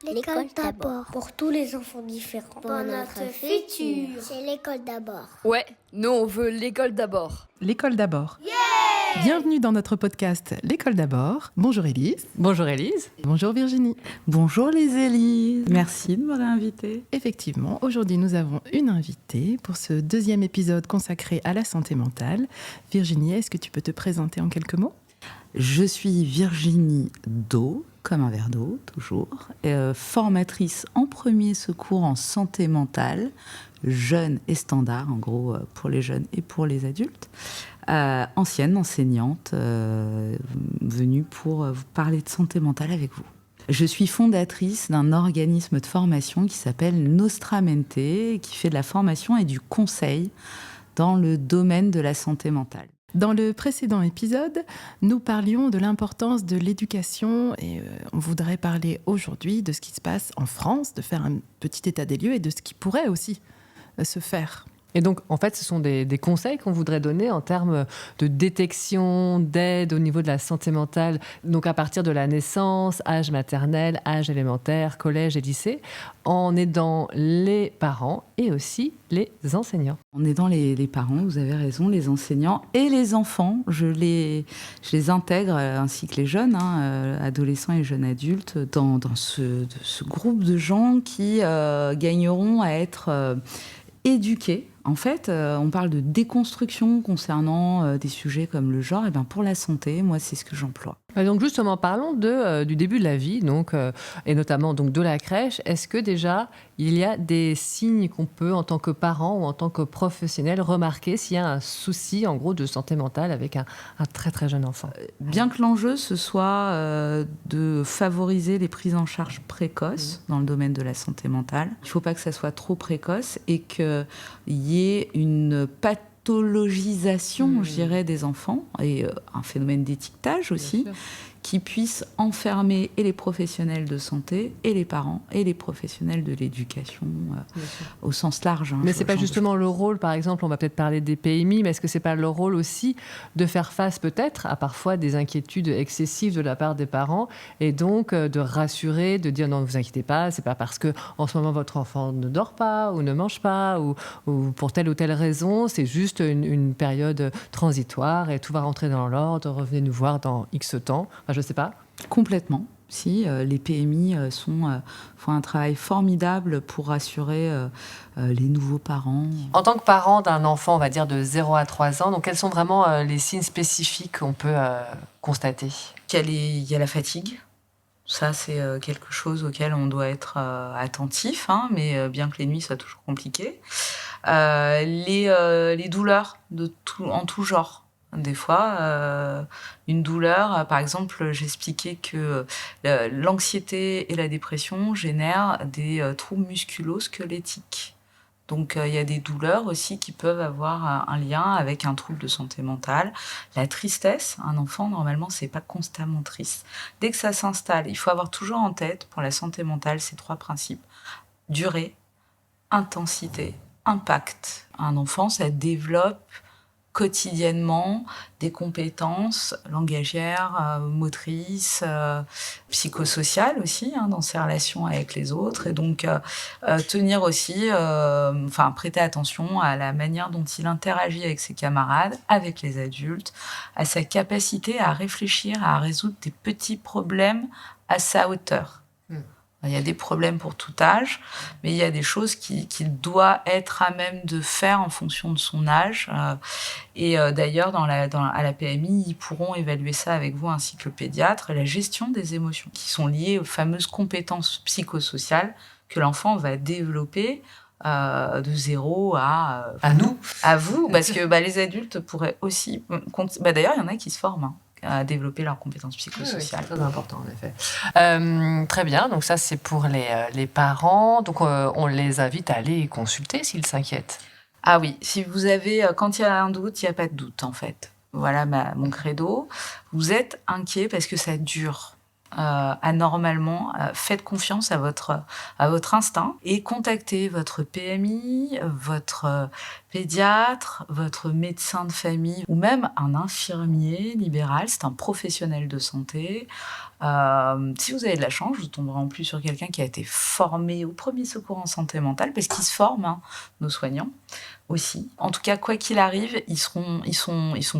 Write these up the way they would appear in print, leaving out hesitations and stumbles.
L'école d'abord. Pour tous les enfants différents. Pour notre futur. C'est l'école d'abord. Ouais, nous on veut l'école d'abord. L'école d'abord. Yeah! Bienvenue dans notre podcast L'école d'abord. Bonjour Élise. Bonjour Élise. Bonjour Virginie. Bonjour les Élises. Merci de me réinviter. Effectivement, aujourd'hui nous avons une invitée pour ce deuxième épisode consacré à la santé mentale. Virginie, est-ce que tu peux te présenter en quelques mots ? Je suis Virginie Do, comme un verre d'eau, toujours, formatrice en premier secours en santé mentale, jeune et standard, en gros, pour les jeunes et pour les adultes. Ancienne enseignante, venue pour vous parler de santé mentale avec vous. Je suis fondatrice d'un organisme de formation qui s'appelle Nostramente, qui fait de la formation et du conseil dans le domaine de la santé mentale. Dans le précédent épisode, nous parlions de l'importance de l'éducation et on voudrait parler aujourd'hui de ce qui se passe en France, de faire un petit état des lieux et de ce qui pourrait aussi se faire. Et donc, en fait, ce sont des conseils qu'on voudrait donner en termes de détection, d'aide au niveau de la santé mentale, donc à partir de la naissance, âge maternel, âge élémentaire, collège et lycée, en aidant les parents et aussi les enseignants. En aidant les parents, vous avez raison, les enseignants et les enfants. Je les intègre, ainsi que les jeunes, adolescents et jeunes adultes, dans ce groupe de gens qui gagneront à être éduqués. En fait, on parle de déconstruction concernant des sujets comme le genre. Et bien pour la santé, moi, c'est ce que j'emploie. Donc justement, parlons du début de la vie, donc, et notamment donc, de la crèche. Est-ce que déjà, il y a des signes qu'on peut, en tant que parent ou en tant que professionnel, remarquer s'il y a un souci, en gros, de santé mentale avec un très très jeune enfant ? Bien que l'enjeu, ce soit de favoriser les prises en charge précoces dans le domaine de la santé mentale, il ne faut pas que ça soit trop précoce et qu'il y ait une pathologisation, je dirais, des enfants et un phénomène d'étiquetage aussi, qui puisse enfermer et les professionnels de santé et les parents et les professionnels de l'éducation au sens large. Mais c'est pas justement le rôle, par exemple, on va peut-être parler des PMI, mais est-ce que c'est pas le rôle aussi de faire face peut-être à parfois des inquiétudes excessives de la part des parents et donc de rassurer, de dire non, ne vous inquiétez pas, c'est pas parce que en ce moment votre enfant ne dort pas ou ne mange pas ou pour telle ou telle raison, c'est juste une période transitoire et tout va rentrer dans l'ordre, revenez nous voir dans X temps. Enfin, je sais pas. Complètement. Si, les PMI font un travail formidable pour rassurer les nouveaux parents. En tant que parent d'un enfant, on va dire de 0 à 3 ans, donc quels sont vraiment les signes spécifiques qu'on peut constater ? Il y a la fatigue. Ça, c'est quelque chose auquel on doit être attentif, mais bien que les nuits soient toujours compliquées. Les douleurs en tout genre. Des fois, une douleur, par exemple, j'expliquais que l'anxiété et la dépression génèrent des troubles musculo-squelettiques. Donc, il y a des douleurs aussi qui peuvent avoir un lien avec un trouble de santé mentale. La tristesse, un enfant, normalement, c'est pas constamment triste. Dès que ça s'installe, il faut avoir toujours en tête, pour la santé mentale, ces 3 principes. Durée, intensité, impact. Un enfant, ça développe quotidiennement des compétences langagières, motrices, psychosociales aussi, dans ses relations avec les autres. Et donc, tenir aussi, prêter attention à la manière dont il interagit avec ses camarades, avec les adultes, à sa capacité à réfléchir, à résoudre des petits problèmes à sa hauteur. Il y a des problèmes pour tout âge, mais il y a des choses qu'il doit être à même de faire en fonction de son âge. Et d'ailleurs, à la PMI, ils pourront évaluer ça avec vous ainsi que le pédiatre, la gestion des émotions qui sont liées aux fameuses compétences psychosociales que l'enfant va développer de 0 à nous, à vous, parce que les adultes pourraient aussi... d'ailleurs, il y en a qui se forment, à développer leurs compétences psychosociales. Oui, c'est très important, en effet. Très bien, donc ça, c'est pour les parents. Donc, on les invite à aller consulter s'ils s'inquiètent. Ah oui, si vous avez... Quand il y a un doute, il n'y a pas de doute, en fait. Voilà mon credo. Vous êtes inquiet parce que ça dure. Anormalement, faites confiance à votre instinct et contactez votre PMI, votre pédiatre, votre médecin de famille ou même un infirmier libéral, c'est un professionnel de santé Si vous avez de la chance, vous tomberez en plus sur quelqu'un qui a été formé au premier secours en santé mentale, parce qu'ils se forment, nos soignants aussi. En tout cas, quoi qu'il arrive, ils sont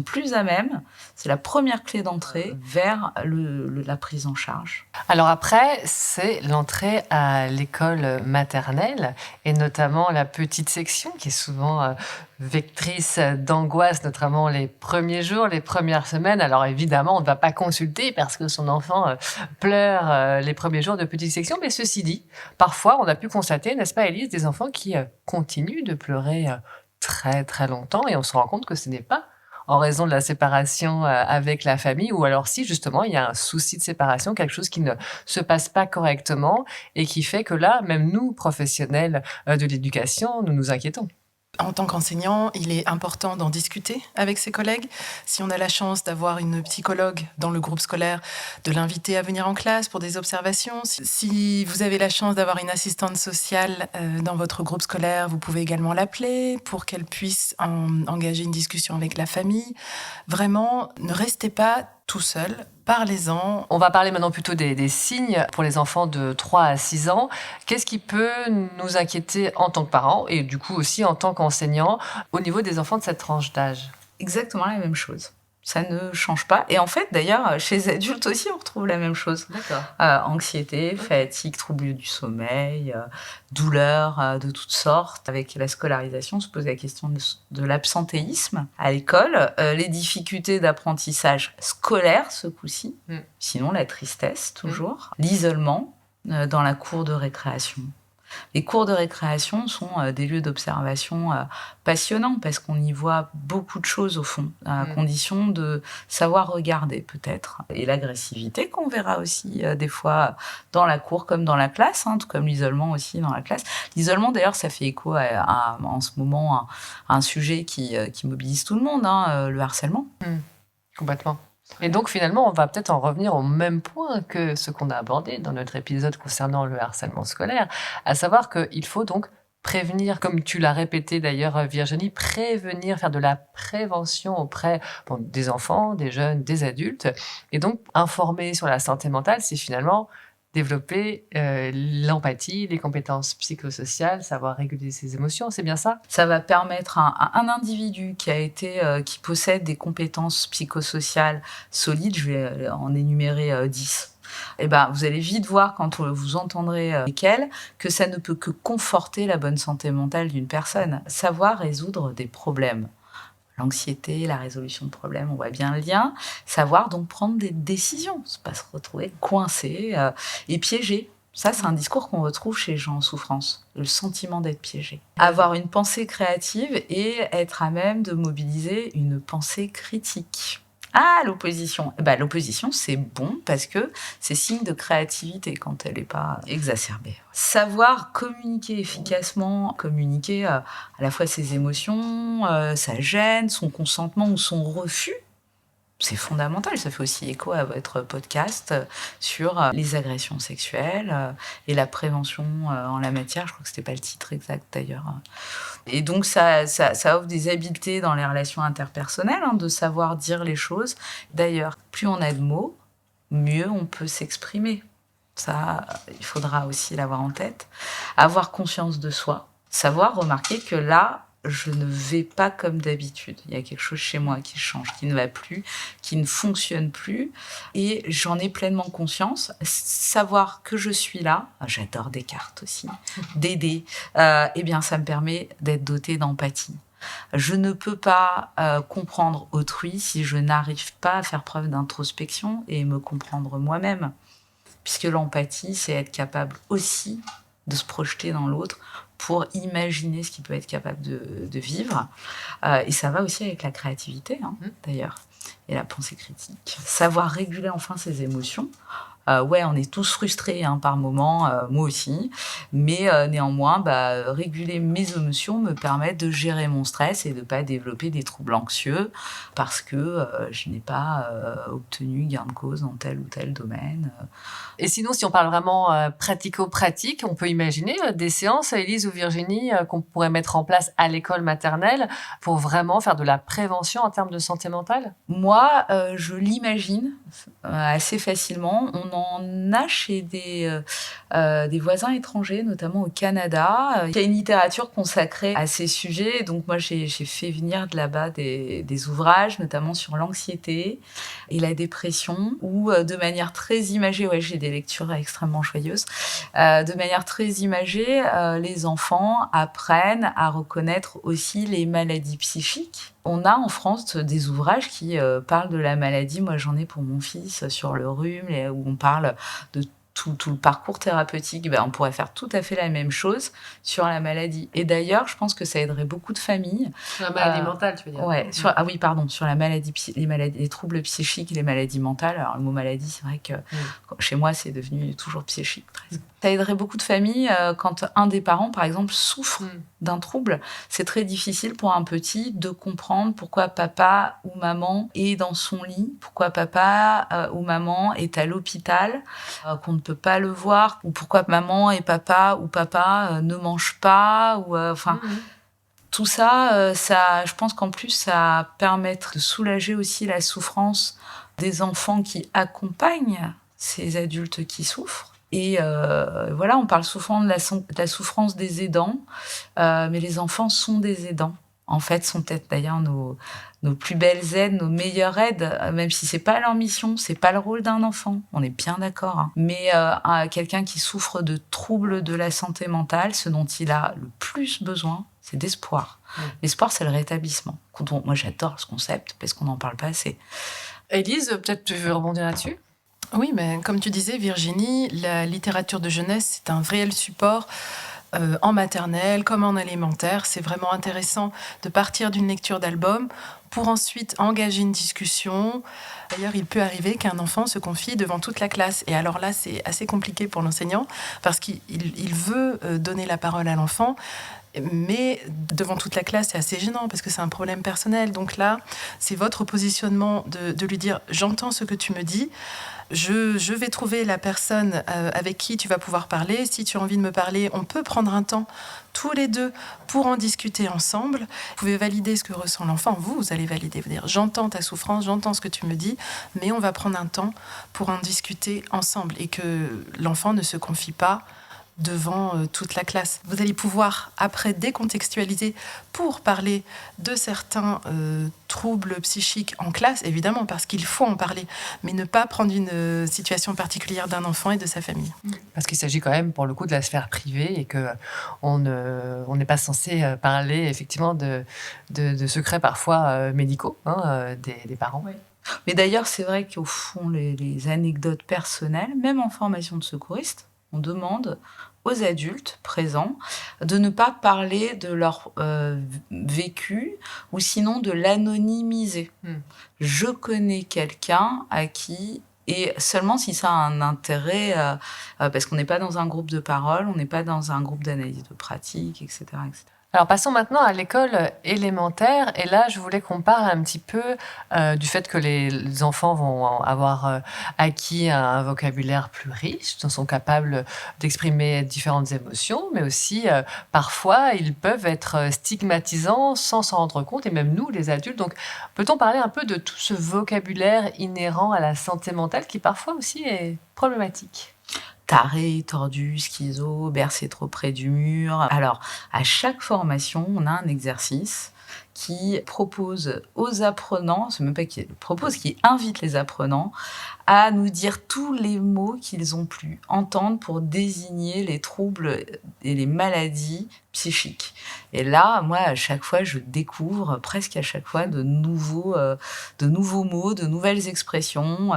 plus à même. C'est la première clé d'entrée vers la prise en charge. Alors après, c'est l'entrée à l'école maternelle et notamment la petite section qui est souvent vectrice d'angoisse, notamment les premiers jours, les premières semaines. Alors évidemment, on ne va pas consulter parce que son enfant pleure les premiers jours de petite section, mais ceci dit, parfois on a pu constater, n'est-ce pas Élise, des enfants qui continuent de pleurer très très longtemps et on se rend compte que ce n'est pas en raison de la séparation avec la famille, ou alors si justement il y a un souci de séparation, quelque chose qui ne se passe pas correctement et qui fait que là, même nous, professionnels de l'éducation, nous nous inquiétons. En tant qu'enseignant, il est important d'en discuter avec ses collègues. Si on a la chance d'avoir une psychologue dans le groupe scolaire, de l'inviter à venir en classe pour des observations. Si vous avez la chance d'avoir une assistante sociale dans votre groupe scolaire, vous pouvez également l'appeler pour qu'elle puisse engager une discussion avec la famille. Vraiment, ne restez pas tout seul. Parlez-en. On va parler maintenant plutôt des signes pour les enfants de 3 à 6 ans. Qu'est-ce qui peut nous inquiéter en tant que parents et du coup aussi en tant qu'enseignants au niveau des enfants de cette tranche d'âge? Exactement la même chose. Ça ne change pas. Et en fait, d'ailleurs, chez les adultes aussi, on retrouve la même chose. D'accord. Anxiété, fatigue, troubles du sommeil, douleurs de toutes sortes. Avec la scolarisation, on se pose la question de l'absentéisme à l'école, les difficultés d'apprentissage scolaire, ce coup-ci. Sinon, la tristesse, toujours. L'isolement dans la cour de récréation. Les cours de récréation sont des lieux d'observation passionnants parce qu'on y voit beaucoup de choses au fond, à condition de savoir regarder peut-être. Et l'agressivité qu'on verra aussi des fois dans la cour comme dans la classe, tout comme l'isolement aussi dans la classe. L'isolement d'ailleurs, ça fait écho en ce moment à un sujet qui mobilise tout le monde, le harcèlement. Complètement. Et donc finalement, on va peut-être en revenir au même point que ce qu'on a abordé dans notre épisode concernant le harcèlement scolaire, à savoir qu'il faut donc prévenir, comme tu l'as répété d'ailleurs Virginie, prévenir, faire de la prévention auprès des enfants, des jeunes, des adultes. Et donc informer sur la santé mentale, c'est finalement développer l'empathie, les compétences psychosociales, savoir réguler ses émotions, c'est bien ça? Ça va permettre à un individu qui possède des compétences psychosociales solides, je vais en énumérer 10. Vous allez vite voir quand vous entendrez lesquelles que ça ne peut que conforter la bonne santé mentale d'une personne. Savoir résoudre des problèmes. L'anxiété, la résolution de problèmes, on voit bien le lien. Savoir donc prendre des décisions, ne pas se retrouver coincé et piégé. Ça, c'est un discours qu'on retrouve chez les gens en souffrance, le sentiment d'être piégé. Avoir une pensée créative et être à même de mobiliser une pensée critique. Ah, l'opposition. L'opposition, c'est bon parce que c'est signe de créativité quand elle n'est pas exacerbée. Savoir communiquer efficacement, communiquer à la fois ses émotions, sa gêne, son consentement ou son refus, c'est fondamental. Ça fait aussi écho à votre podcast sur les agressions sexuelles et la prévention en la matière. Je crois que c'était pas le titre exact d'ailleurs. Et donc ça offre des habiletés dans les relations interpersonnelles, de savoir dire les choses. D'ailleurs, plus on a de mots, mieux on peut s'exprimer. Ça, il faudra aussi l'avoir en tête. Avoir conscience de soi, savoir remarquer que là, je ne vais pas comme d'habitude. Il y a quelque chose chez moi qui change, qui ne va plus, qui ne fonctionne plus. Et j'en ai pleinement conscience. Savoir que je suis là, j'adore Descartes aussi, d'aider, ça me permet d'être dotée d'empathie. Je ne peux pas comprendre autrui si je n'arrive pas à faire preuve d'introspection et me comprendre moi-même. Puisque l'empathie, c'est être capable aussi de se projeter dans l'autre pour imaginer ce qu'il peut être capable de vivre. Et ça va aussi avec la créativité, d'ailleurs, et la pensée critique. Savoir réguler enfin ses émotions, Ouais, on est tous frustrés par moment, moi aussi, mais néanmoins, réguler mes émotions me permet de gérer mon stress et de ne pas développer des troubles anxieux parce que je n'ai pas obtenu gain de cause dans tel ou tel domaine. Et sinon, si on parle vraiment pratico-pratique, on peut imaginer des séances, Élise ou Virginie, qu'on pourrait mettre en place à l'école maternelle pour vraiment faire de la prévention en termes de santé mentale? Moi, Je l'imagine assez facilement. On en a chez des voisins étrangers, notamment au Canada. Il y a une littérature consacrée à ces sujets. Donc moi, j'ai fait venir de là-bas des ouvrages, notamment sur l'anxiété et la dépression, où de manière très imagée, j'ai des lectures extrêmement joyeuses, de manière très imagée, les enfants apprennent à reconnaître aussi les maladies psychiques. On a en France des ouvrages qui parlent de la maladie. Moi, j'en ai pour mon fils sur le rhume, où on parle de tout le parcours thérapeutique. On pourrait faire tout à fait la même chose sur la maladie. Et d'ailleurs, je pense que ça aiderait beaucoup de familles. Sur la maladie mentale, tu veux dire? Ouais, sur la maladie, les troubles psychiques et les maladies mentales. Alors, le mot maladie, c'est vrai que chez moi, c'est devenu toujours psychique, presque. Ça aiderait beaucoup de familles quand un des parents, par exemple, souffre d'un trouble. C'est très difficile pour un petit de comprendre pourquoi papa ou maman est dans son lit, pourquoi papa ou maman est à l'hôpital, qu'on ne peut pas le voir, ou pourquoi maman et papa ou papa ne mangent pas, ou tout ça, je pense qu'en plus, ça va permettre de soulager aussi la souffrance des enfants qui accompagnent ces adultes qui souffrent. Et on parle souvent de la souffrance des aidants, mais les enfants sont des aidants. En fait, sont peut-être d'ailleurs nos plus belles aides, nos meilleures aides, même si c'est pas leur mission, c'est pas le rôle d'un enfant, on est bien d'accord. Mais quelqu'un qui souffre de troubles de la santé mentale, ce dont il a le plus besoin, c'est d'espoir. L'espoir, c'est le rétablissement. Moi, j'adore ce concept parce qu'on n'en parle pas assez. Élise, peut-être tu veux rebondir là-dessus? Oui, mais comme tu disais, Virginie, la littérature de jeunesse, c'est un réel support en maternelle comme en élémentaire. C'est vraiment intéressant de partir d'une lecture d'album pour ensuite engager une discussion. D'ailleurs, il peut arriver qu'un enfant se confie devant toute la classe. Et alors là, c'est assez compliqué pour l'enseignant parce qu'il veut donner la parole à l'enfant. Mais devant toute la classe, c'est assez gênant parce que c'est un problème personnel. Donc là, c'est votre positionnement de lui dire « J'entends ce que tu me dis. Je vais trouver la personne avec qui tu vas pouvoir parler. Si tu as envie de me parler, on peut prendre un temps tous les deux pour en discuter ensemble. Vous pouvez valider ce que ressent l'enfant. Vous allez valider. Vous dire « J'entends ta souffrance, j'entends ce que tu me dis, mais on va prendre un temps pour en discuter ensemble. » Et que l'enfant ne se confie pas devant toute la classe. Vous allez pouvoir, après, décontextualiser pour parler de certains troubles psychiques en classe, évidemment, parce qu'il faut en parler, mais ne pas prendre une situation particulière d'un enfant et de sa famille. Parce qu'il s'agit quand même, pour le coup, de la sphère privée et qu'on n'est pas censé parler, effectivement, de secrets parfois médicaux des parents. Oui. Mais d'ailleurs, c'est vrai qu'au fond, les anecdotes personnelles, même en formation de secouriste, on demande aux adultes présents de ne pas parler de leur vécu ou sinon de l'anonymiser. Je connais quelqu'un à qui, et seulement si ça a un intérêt, parce qu'on n'est pas dans un groupe de parole, on n'est pas dans un groupe d'analyse de pratique, etc., etc. Alors passons maintenant à l'école élémentaire. Et là, je voulais qu'on parle un petit peu du fait que les enfants vont avoir acquis un vocabulaire plus riche, sont capables d'exprimer différentes émotions, mais aussi parfois ils peuvent être stigmatisants sans s'en rendre compte, et même nous, les adultes. Donc peut-on parler un peu de tout ce vocabulaire inhérent à la santé mentale qui parfois aussi est problématique ? Taré, tordu, schizo, bercé trop près du mur. Alors, à chaque formation, on a un exercice qui propose aux apprenants, c'est même pas qui propose, qui invite les apprenants à nous dire tous les mots qu'ils ont pu entendre pour désigner les troubles et les maladies psychiques. Et là, moi, à chaque fois, je découvre presque à chaque fois de nouveaux mots, de nouvelles expressions,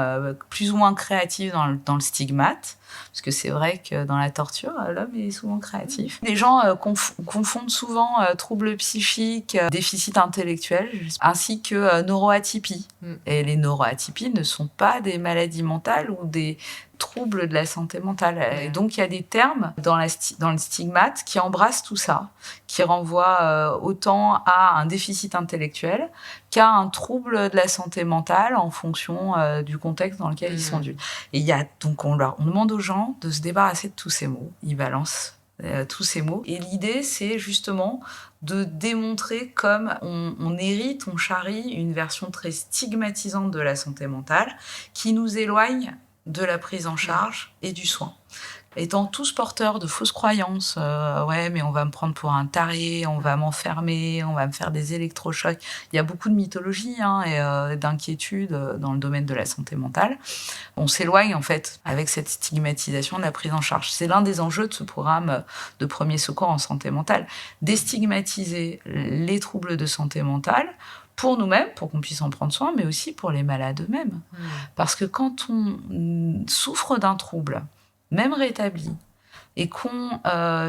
plus ou moins créatives dans le stigmate. Parce que c'est vrai que dans la torture, l'homme est souvent créatif. Les gens confondent souvent troubles psychiques, déficit déficit intellectuel ainsi que neuroatypie. Et les neuroatypies ne sont pas des maladies mentales ou des troubles de la santé mentale. Et donc, il y a des termes dans le stigmate qui embrassent tout ça, qui renvoient autant à un déficit intellectuel qu'à un trouble de la santé mentale en fonction du contexte dans lequel ils sont dus. Et donc, on demande aux gens de se débarrasser de tous ces mots. Ils balancent tous ces mots. Et l'idée, c'est justement de démontrer comme on hérite, on charrie une version très stigmatisante de la santé mentale qui nous éloigne de la prise en charge et du soin. Étant tous porteurs de fausses croyances, ouais, mais on va me prendre pour un taré, on va m'enfermer, on va me faire des électrochocs. Il y a beaucoup de mythologie et d'inquiétudes dans le domaine de la santé mentale. On s'éloigne en fait avec cette stigmatisation de la prise en charge. C'est l'un des enjeux de ce programme de premier secours en santé mentale. Déstigmatiser les troubles de santé mentale pour nous-mêmes, pour qu'on puisse en prendre soin, mais aussi pour les malades eux-mêmes. Parce que quand on souffre d'un trouble, même rétabli, et qu'on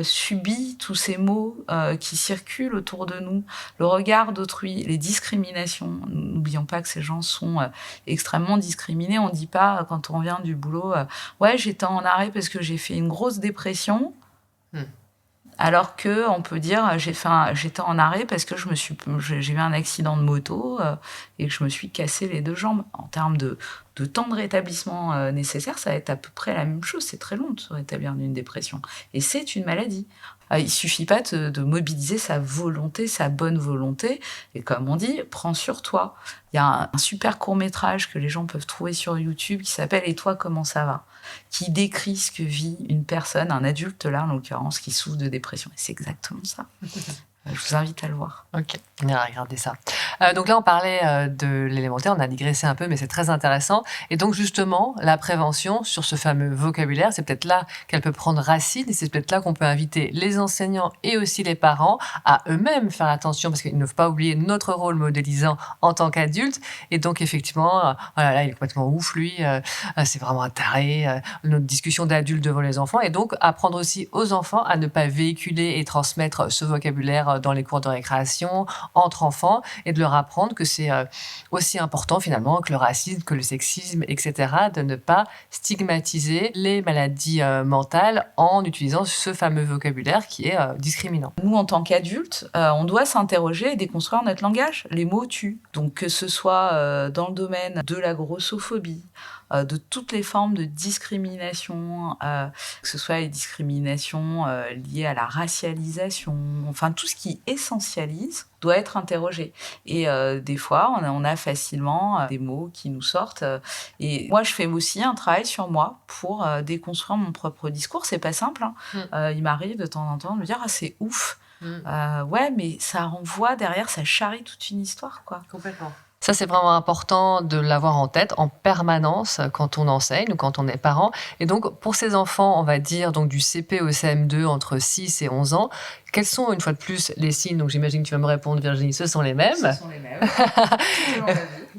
subit tous ces maux qui circulent autour de nous, le regard d'autrui, les discriminations, n'oublions pas que ces gens sont extrêmement discriminés. On ne dit pas, quand on revient du boulot, ouais, j'étais en arrêt parce que j'ai fait une grosse dépression. Alors qu'on peut dire j'étais en arrêt parce que j'ai eu un accident de moto et que je me suis cassé les 2 jambes. En termes de temps de rétablissement nécessaire, ça va être à peu près la même chose. C'est très long de se rétablir d'une dépression. Et c'est une maladie. Il ne suffit pas de mobiliser sa volonté, sa bonne volonté. Et comme on dit, prends sur toi. Il y a un super court-métrage que les gens peuvent trouver sur YouTube qui s'appelle « Et toi, comment ça va ?» qui décrit ce que vit une personne, un adulte là en l'occurrence, qui souffre de dépression. Et c'est exactement ça. Je vous invite à le voir. Ok, on ira regarder ça. Donc là, on parlait de l'élémentaire, on a digressé un peu, mais c'est très intéressant. Et donc justement, la prévention sur ce fameux vocabulaire, c'est peut-être là qu'elle peut prendre racine et c'est peut-être là qu'on peut inviter les enseignants et aussi les parents à eux-mêmes faire attention parce qu'ils ne faut pas oublier notre rôle modélisant en tant qu'adultes. Et donc effectivement, voilà, là, il est complètement ouf, lui, c'est vraiment un taré, notre discussion d'adultes devant les enfants. Et donc apprendre aussi aux enfants à ne pas véhiculer et transmettre ce vocabulaire dans les cours de récréation, entre enfants, et de leur apprendre que c'est aussi important finalement que le racisme, que le sexisme, etc., de ne pas stigmatiser les maladies mentales en utilisant ce fameux vocabulaire qui est discriminant. Nous, en tant qu'adultes, on doit s'interroger et déconstruire notre langage. Les mots tuent. Donc que ce soit dans le domaine de la grossophobie, de toutes les formes de discrimination, que ce soit les discriminations liées à la racialisation, enfin tout ce qui essentialise doit être interrogé. Et des fois, on a facilement des mots qui nous sortent. Et moi, je fais aussi un travail sur moi pour déconstruire mon propre discours. C'est pas simple. Il m'arrive de temps en temps de me dire « Ah, c'est ouf !» Ouais, mais ça renvoie derrière, ça charrie toute une histoire, quoi. Complètement. Ça, c'est vraiment important de l'avoir en tête en permanence quand on enseigne ou quand on est parent. Et donc, pour ces enfants, on va dire donc du CP au CM2 entre 6 et 11 ans, quels sont, une fois de plus, les signes? Donc, j'imagine que tu vas me répondre, Virginie, ce sont les mêmes. Ce sont les mêmes.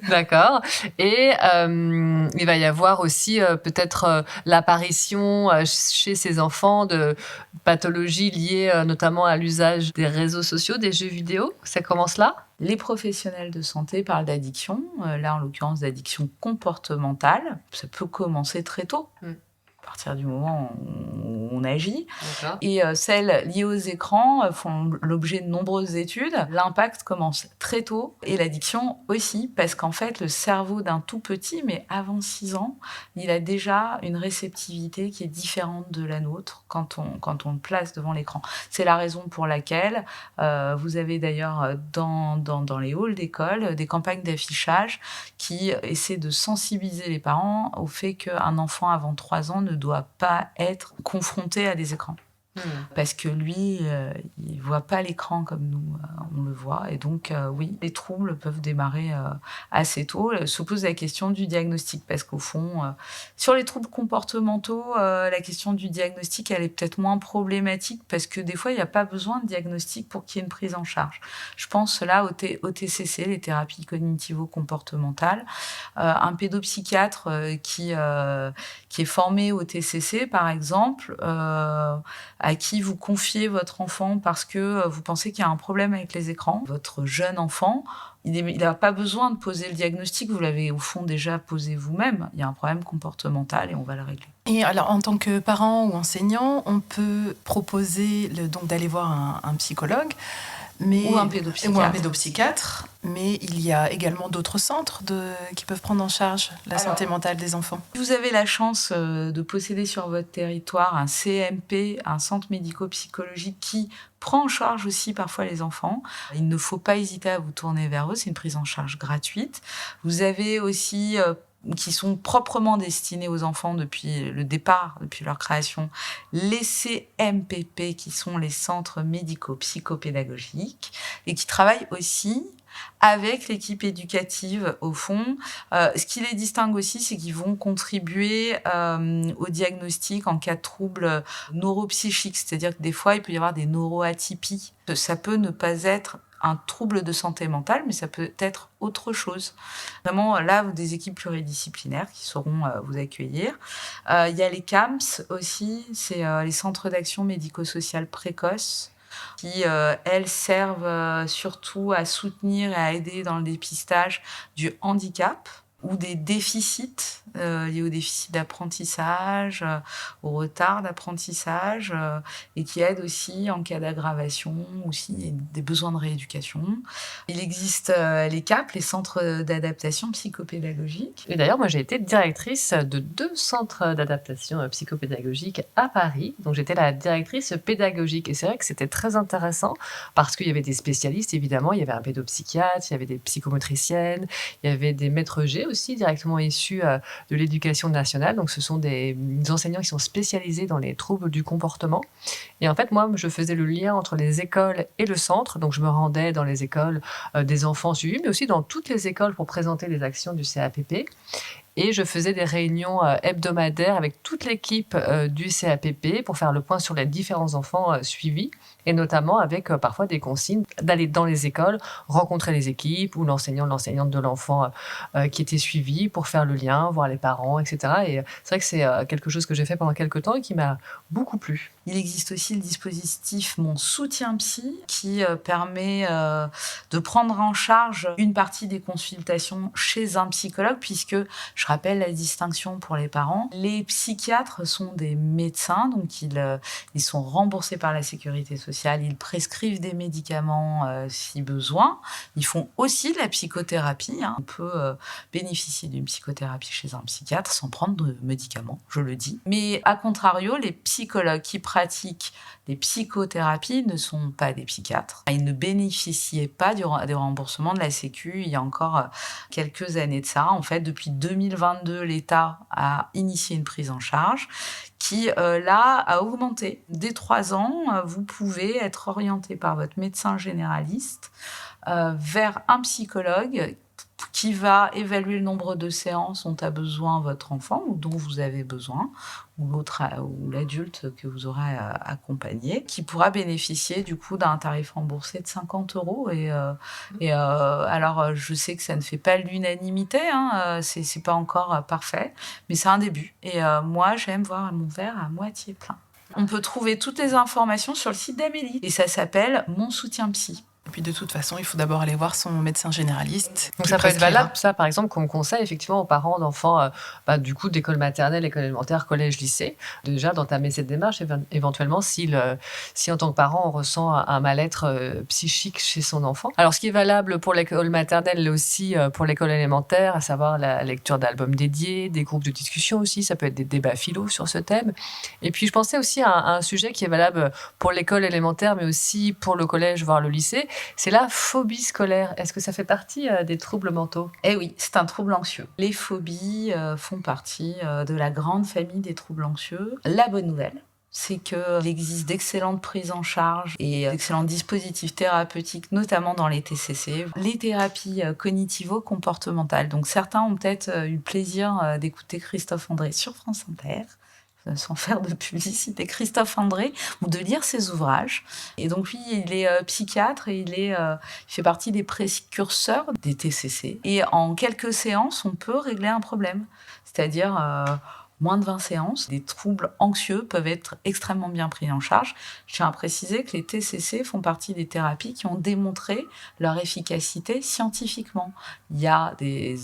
D'accord. Et il va y avoir aussi peut-être l'apparition chez ces enfants de pathologies liées notamment à l'usage des réseaux sociaux, des jeux vidéo. Ça commence là? Les professionnels de santé parlent d'addiction, là en l'occurrence d'addiction comportementale. Ça peut commencer très tôt, à partir du moment où on agit. D'accord. Et celles liées aux écrans font l'objet de nombreuses études. L'impact commence très tôt et l'addiction aussi, parce qu'en fait le cerveau d'un tout petit, mais avant 6 ans, il a déjà une réceptivité qui est différente de la nôtre quand on le place devant l'écran. C'est la raison pour laquelle vous avez d'ailleurs dans les halls d'école des campagnes d'affichage qui essaient de sensibiliser les parents au fait qu'un enfant avant 3 ans ne doit pas être confronté à des écrans. Parce que lui, il ne voit pas l'écran comme nous, on le voit. Et donc, oui, les troubles peuvent démarrer assez tôt. Se pose la question du diagnostic, parce qu'au fond, sur les troubles comportementaux, la question du diagnostic, elle est peut-être moins problématique, parce que des fois, il n'y a pas besoin de diagnostic pour qu'il y ait une prise en charge. Je pense là au TCC, les thérapies cognitivo-comportementales. Un pédopsychiatre qui est formé au TCC, par exemple, à qui vous confiez votre enfant parce que vous pensez qu'il y a un problème avec les écrans. Votre jeune enfant, il n'a pas besoin de poser le diagnostic, vous l'avez au fond déjà posé vous-même. Il y a un problème comportemental et on va le régler. Et alors, en tant que parent ou enseignant, on peut proposer donc d'aller voir un psychologue. Ou un pédopsychiatre. Mais il y a également d'autres centres qui peuvent prendre en charge la santé mentale des enfants. Vous avez la chance de posséder sur votre territoire un CMP, un centre médico-psychologique qui prend en charge aussi parfois les enfants. Il ne faut pas hésiter à vous tourner vers eux, c'est une prise en charge gratuite. Vous avez aussi qui sont proprement destinés aux enfants depuis le départ, depuis leur création, les CMPP, qui sont les centres médico-psychopédagogiques, et qui travaillent aussi avec l'équipe éducative, au fond. Ce qui les distingue aussi, c'est qu'ils vont contribuer au diagnostic en cas de troubles neuropsychiques. C'est-à-dire que des fois, il peut y avoir des neuroatypies. Ça peut ne pas être un trouble de santé mentale, mais ça peut être autre chose. Vraiment, là, des équipes pluridisciplinaires qui sauront vous accueillir. Il y a les CAMS aussi, c'est les centres d'action médico-sociale précoce, qui, elles, servent surtout à soutenir et à aider dans le dépistage du handicap ou des déficits liés au déficit d'apprentissage, au retard d'apprentissage, et qui aident aussi en cas d'aggravation, aussi des besoins de rééducation. Il existe les CAP, les centres d'adaptation psychopédagogique. Et d'ailleurs, moi, j'ai été directrice de 2 centres d'adaptation psychopédagogique à Paris. Donc, j'étais la directrice pédagogique. Et c'est vrai que c'était très intéressant parce qu'il y avait des spécialistes, évidemment. Il y avait un pédopsychiatre, il y avait des psychomotriciennes, il y avait des maîtres G aussi directement issus de l'éducation nationale. Donc, ce sont des enseignants qui sont spécialisés dans les troubles du comportement. Et en fait, moi, je faisais le lien entre les écoles et le centre. Donc, je me rendais dans les écoles des enfants suivis, mais aussi dans toutes les écoles pour présenter les actions du CAPP. Et je faisais des réunions hebdomadaires avec toute l'équipe du CAPP pour faire le point sur les différents enfants suivis, et notamment avec parfois des consignes d'aller dans les écoles, rencontrer les équipes ou l'enseignante de l'enfant qui était suivi pour faire le lien, voir les parents, etc. Et c'est vrai que c'est quelque chose que j'ai fait pendant quelques temps et qui m'a beaucoup plu. Il existe aussi le dispositif Mon Soutien Psy qui permet de prendre en charge une partie des consultations chez un psychologue, puisque, je rappelle la distinction pour les parents, les psychiatres sont des médecins, donc ils sont remboursés par la sécurité sociale, ils prescrivent des médicaments si besoin, ils font aussi de la psychothérapie, on peut bénéficier d'une psychothérapie chez un psychiatre sans prendre de médicaments, je le dis. Mais à contrario, les psychologues qui pratiquent les psychothérapies ne sont pas des psychiatres. Ils ne bénéficiaient pas des remboursements de la Sécu il y a encore quelques années de ça. En fait, depuis 2022, l'État a initié une prise en charge qui, là, a augmenté. Dès 3 ans, vous pouvez être orienté par votre médecin généraliste vers un psychologue qui va évaluer le nombre de séances dont a besoin votre enfant ou dont vous avez besoin, ou l'adulte que vous aurez accompagné, qui pourra bénéficier du coup d'un tarif remboursé de 50 €. Alors, je sais que ça ne fait pas l'unanimité, c'est pas encore parfait, mais c'est un début. Et moi, j'aime voir mon verre à moitié plein. On peut trouver toutes les informations sur le site d'Amélie, et ça s'appelle Mon Soutien Psy. Et puis de toute façon, il faut d'abord aller voir son médecin généraliste. Donc ça peut être valable, ça par exemple, comme conseil effectivement aux parents d'enfants du coup d'école maternelle, école élémentaire, collège, lycée. Déjà d'entamer cette démarche éventuellement si en tant que parent on ressent un mal-être psychique chez son enfant. Alors ce qui est valable pour l'école maternelle, aussi pour l'école élémentaire, à savoir la lecture d'albums dédiés, des groupes de discussion aussi, ça peut être des débats philo sur ce thème. Et puis je pensais aussi à un sujet qui est valable pour l'école élémentaire, mais aussi pour le collège, voire le lycée. C'est la phobie scolaire. Est-ce que ça fait partie des troubles mentaux ? Eh oui, c'est un trouble anxieux. Les phobies font partie de la grande famille des troubles anxieux. La bonne nouvelle, c'est qu'il existe d'excellentes prises en charge et d'excellents dispositifs thérapeutiques, notamment dans les TCC, les thérapies cognitivo-comportementales. Donc certains ont peut-être eu le plaisir d'écouter Christophe André sur France Inter, sans faire de publicité, Christophe André, ou de lire ses ouvrages. Et donc lui, il est psychiatre et il fait partie des précurseurs des TCC. Et en quelques séances, on peut régler un problème. C'est-à-dire, moins de 20 séances. Des troubles anxieux peuvent être extrêmement bien pris en charge. Je tiens à préciser que les TCC font partie des thérapies qui ont démontré leur efficacité scientifiquement. Il y a des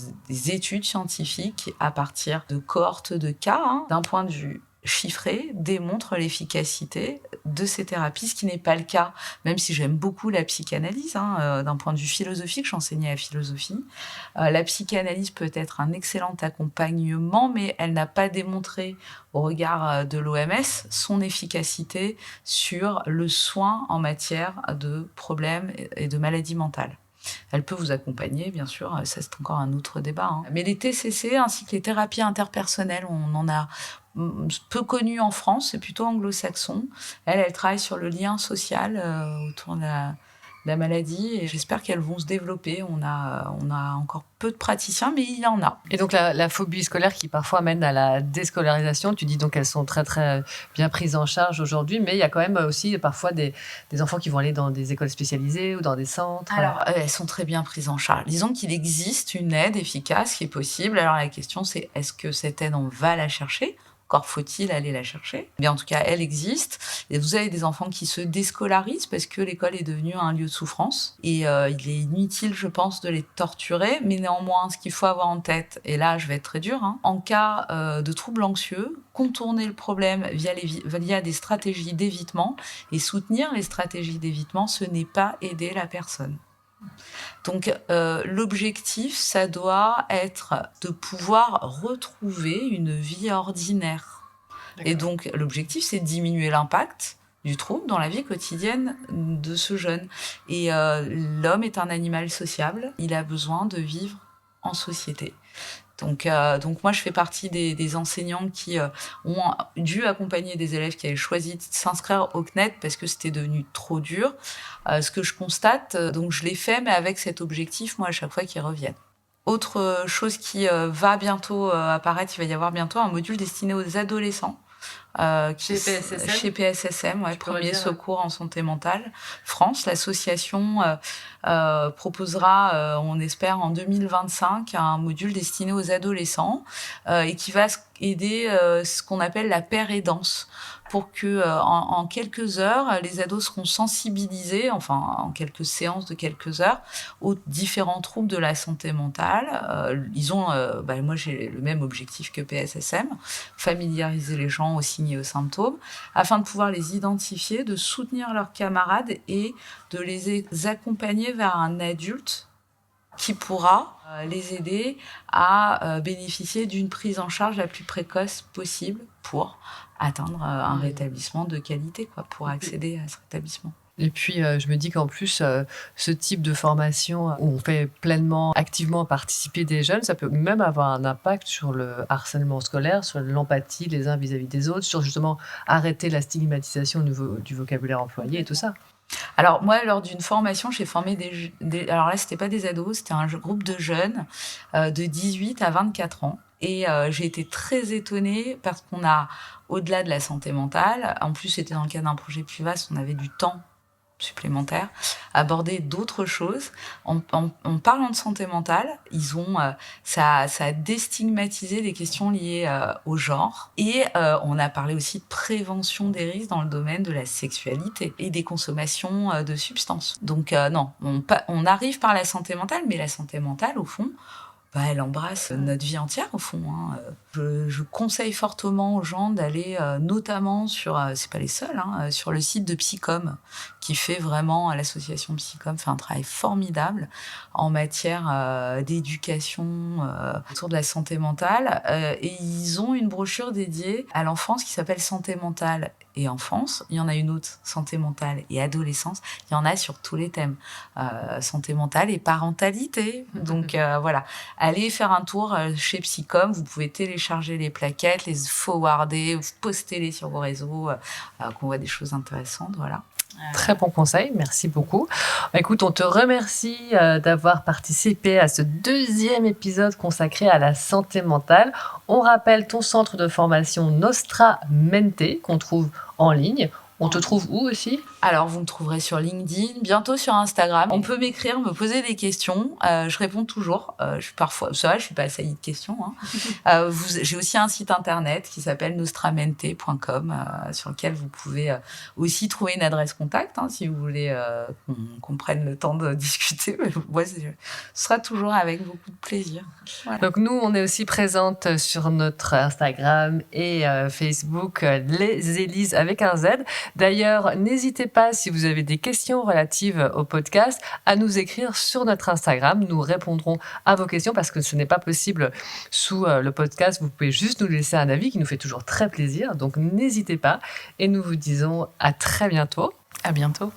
études scientifiques qui, à partir de cohortes de cas, d'un point de vue chiffré, démontrent l'efficacité de ces thérapies, ce qui n'est pas le cas, même si j'aime beaucoup la psychanalyse, d'un point de vue philosophique, j'enseignais la philosophie. La psychanalyse peut être un excellent accompagnement, mais elle n'a pas démontré, au regard de l'OMS, son efficacité sur le soin en matière de problèmes et de maladies mentales. Elle peut vous accompagner, bien sûr, ça c'est encore un autre débat. Mais les TCC ainsi que les thérapies interpersonnelles, on en a peu connu en France, c'est plutôt anglo-saxon. Elle travaille sur le lien social autour de la maladie et j'espère qu'elles vont se développer. On a encore peu de praticiens, mais il y en a. Et donc la phobie scolaire qui parfois mène à la déscolarisation, tu dis donc qu'elles sont très très bien prises en charge aujourd'hui, mais il y a quand même aussi parfois des enfants qui vont aller dans des écoles spécialisées ou dans des centres. Alors, elles sont très bien prises en charge. Disons qu'il existe une aide efficace qui est possible. Alors la question c'est, est-ce que cette aide, on va la chercher ? Encore faut-il aller la chercher. Mais en tout cas, elle existe. Et vous avez des enfants qui se déscolarisent parce que l'école est devenue un lieu de souffrance. Et il est inutile, je pense, de les torturer. Mais néanmoins, ce qu'il faut avoir en tête, et là, je vais être très dure, en cas de troubles anxieux, contourner le problème via des stratégies d'évitement. Et soutenir les stratégies d'évitement, ce n'est pas aider la personne. Donc l'objectif, ça doit être de pouvoir retrouver une vie ordinaire. D'accord. Et donc l'objectif, c'est de diminuer l'impact du trouble dans la vie quotidienne de ce jeune. Et l'homme est un animal sociable, il a besoin de vivre en société. Donc moi, je fais partie des enseignants qui ont dû accompagner des élèves qui avaient choisi de s'inscrire au CNED parce que c'était devenu trop dur. Ce que je constate, donc je l'ai fait, mais avec cet objectif, moi, à chaque fois qu'ils reviennent. Autre chose qui va bientôt apparaître, il va y avoir bientôt un module destiné aux adolescents. Chez PSSM, Premier Secours en Santé Mentale France. L'association proposera, on espère, en 2025, un module destiné aux adolescents et qui va aider ce qu'on appelle la paire aidance, pour que en quelques heures, les ados seront sensibilisés, enfin en quelques séances de quelques heures, aux différents troubles de la santé mentale. Ils ont, moi j'ai le même objectif que PSSM, familiariser les gens aux signes et aux symptômes, afin de pouvoir les identifier, de soutenir leurs camarades et de les accompagner vers un adulte qui pourra les aider à bénéficier d'une prise en charge la plus précoce possible pour atteindre un rétablissement de qualité, pour accéder à ce rétablissement. Et puis, je me dis qu'en plus, ce type de formation où on fait pleinement, activement participer des jeunes, ça peut même avoir un impact sur le harcèlement scolaire, sur l'empathie les uns vis-à-vis des autres, sur justement arrêter la stigmatisation du vocabulaire employé et tout ça. Alors moi, lors d'une formation, j'ai formé alors là, c'était pas des ados, c'était un groupe de jeunes de 18 à 24 ans. Et j'ai été très étonnée parce qu'on a, au-delà de la santé mentale, en plus c'était dans le cadre d'un projet plus vaste, on avait du temps supplémentaire, aborder d'autres choses. En parlant de santé mentale, ça a déstigmatisé les questions liées au genre. Et on a parlé aussi de prévention des risques dans le domaine de la sexualité et des consommations de substances. Donc non, on arrive par la santé mentale, mais la santé mentale, au fond, elle embrasse notre vie entière, au fond. Je conseille fortement aux gens d'aller notamment c'est pas les seuls, sur le site de Psycom, qui fait vraiment, l'association Psycom fait un travail formidable en matière d'éducation autour de la santé mentale. Et ils ont une brochure dédiée à l'enfance qui s'appelle Santé mentale et enfance. Il y en a une autre, santé mentale et adolescence. Il y en a sur tous les thèmes. Santé mentale et parentalité. Donc voilà, allez faire un tour chez Psycom. Vous pouvez télécharger les plaquettes, les forwarder, poster-les sur vos réseaux, qu'on voit des choses intéressantes. Voilà. Très bon conseil, merci beaucoup. Écoute, on te remercie d'avoir participé à ce 2e épisode consacré à la santé mentale. On rappelle ton centre de formation Nostra Mente qu'on trouve en ligne On te trouve où aussi ? Alors, vous me trouverez sur LinkedIn, bientôt sur Instagram. On peut m'écrire, me poser des questions. Je réponds toujours. Je suis parfois, ça va, je suis pas assaillie de questions. J'ai aussi un site internet qui s'appelle nostramente.com, sur lequel vous pouvez aussi trouver une adresse contact, si vous voulez qu'on prenne le temps de discuter. Moi, ce sera toujours avec beaucoup de plaisir. Voilà. Donc nous, on est aussi présente sur notre Instagram et Facebook, les Élises avec un Z. D'ailleurs, n'hésitez pas, si vous avez des questions relatives au podcast, à nous écrire sur notre Instagram. Nous répondrons à vos questions parce que ce n'est pas possible sous le podcast. Vous pouvez juste nous laisser un avis qui nous fait toujours très plaisir. Donc n'hésitez pas et nous vous disons à très bientôt. À bientôt.